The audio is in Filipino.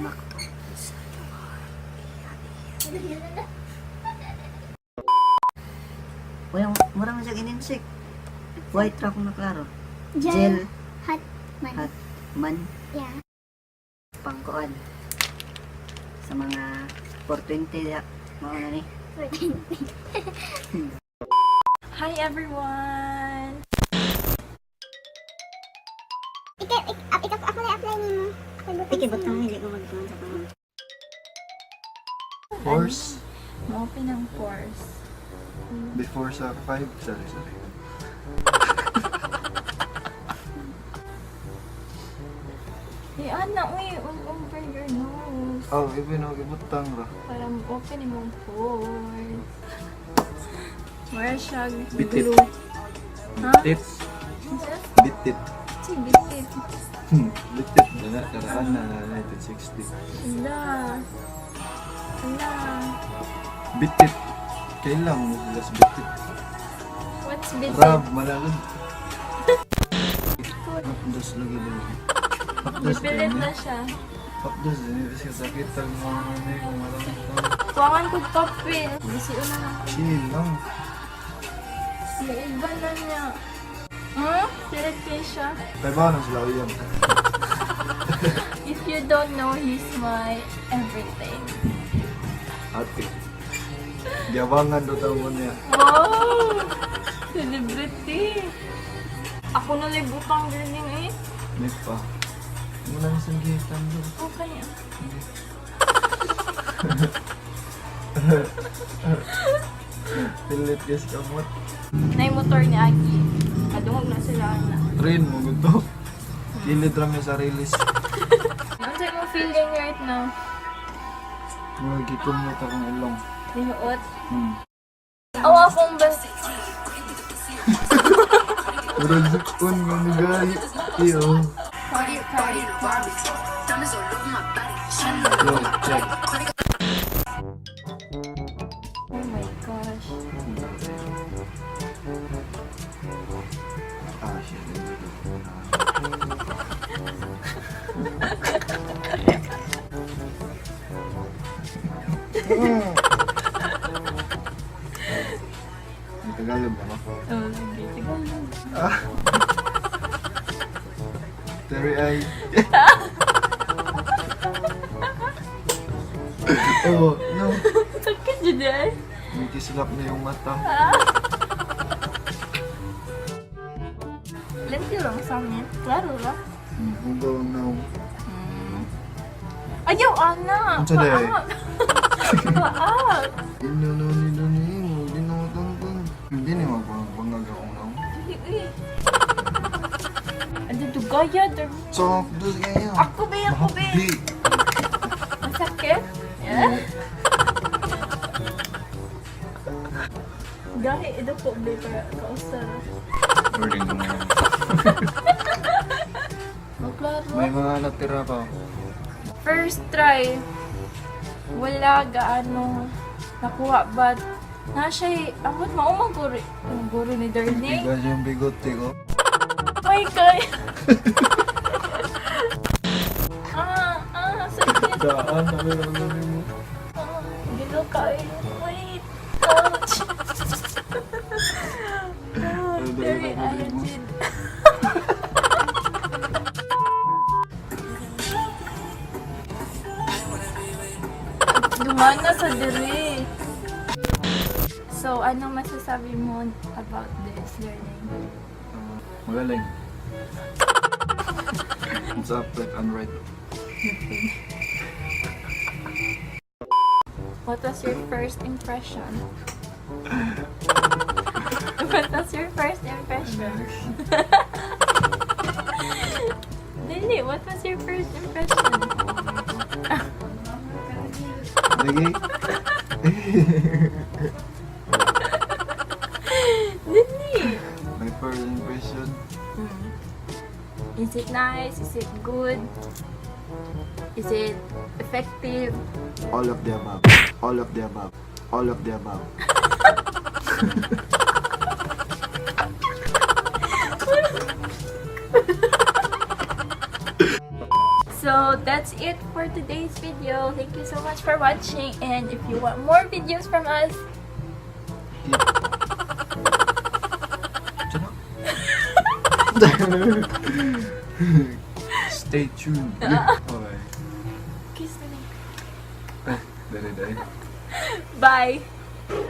nako. Walang murang siya ininsik. White rock na klaro. Gel. Hot man. Hot man. Yeah. Pangkuan. Sa mga 420 ya. Mauna ni. Hi everyone! Ako na apply ni mo. Ikibot kang hindi ko magtuwan sa pangon. Course Ma-open ang pores. before sa 5. Sorry. Hey Anna, uy, over your nose. Oh, even ako gibutang ra. Para ma-open yung pores. Where siya? Bitit. glue. Ha? Bitit. Bitit. Si bitit. Bitit. Dala, karaan na 1960. Hala. Hala. Bitit. Kailang mo sila sa bitit. What's bitit? Rab, malagod. Hapdos lagi dali. Hapdos Bipilit na siya. Hapdos, hindi siya sakit ang mga ano yung malamang tao. Kuwangan ko papel. Bisi na lang. Chill lang. Iba na niya. Hmm? Pilit kayo siya. Kaya ba nang sila yan? If you don't know, he's my everything. Ate. Gawangan do tao mo niya. Wow! Celebrity! Ako na libutang galing eh. May pa. Muna na sa gitan do. Okay. Pilit guys kamot. Na yung motor ni Aki. Adungog na sila na. Train mo gusto. Kilid ram yung sa release. Ano sa'yo mong feeling right now? Mga gikumot akong ilong. Dinuot? Hmm. Akong best. Urag zukon nga ni gali. Iyo. Party, party, party. Yo, check. Oh my gosh. Ah, shit. Tagalog ba? Oh, sige. Tagalog. Ah. Terry eye. Oh, no. Sakit dyan eh. May kislap na yung mata. Lenti lang sa amin. Klaro lang. Hugaw na. Ayaw, Ana! Ang saday. Paak! Inyo na nila niyo. Hindi na matangkang. Hindi na mapapangag ako na. Ano to gaya? So, dos kaya. Ako ba? Ako ba? Mahapdi. Ang sakit? Yeah? Gahi, ito po ba para kausar? Burning ko na. Maklaro. May mga natira pa. First try. Wala gaano nakuha but na siya amot maumang guro ni Darling. Tigas yung bigote ko. My God! Sakit. Daan na meron na rin mo. Gino kayo. Wait. Ouch. Very acid. Dumana sa diri. So, anong masasabi mo about this learning? Magaling. It's up, left, and right. What was your first impression? What was your first impression? Lily, what was your first impression? Lagi? Lily! My first impression. Is it nice? Is it good? Is it effective? All of the above. All of the above. All of the above. So that's it for today's video. Thank you so much for watching, and if you want more videos from us, Stay tuned. Okay. kiss na lang. Dali. Bye!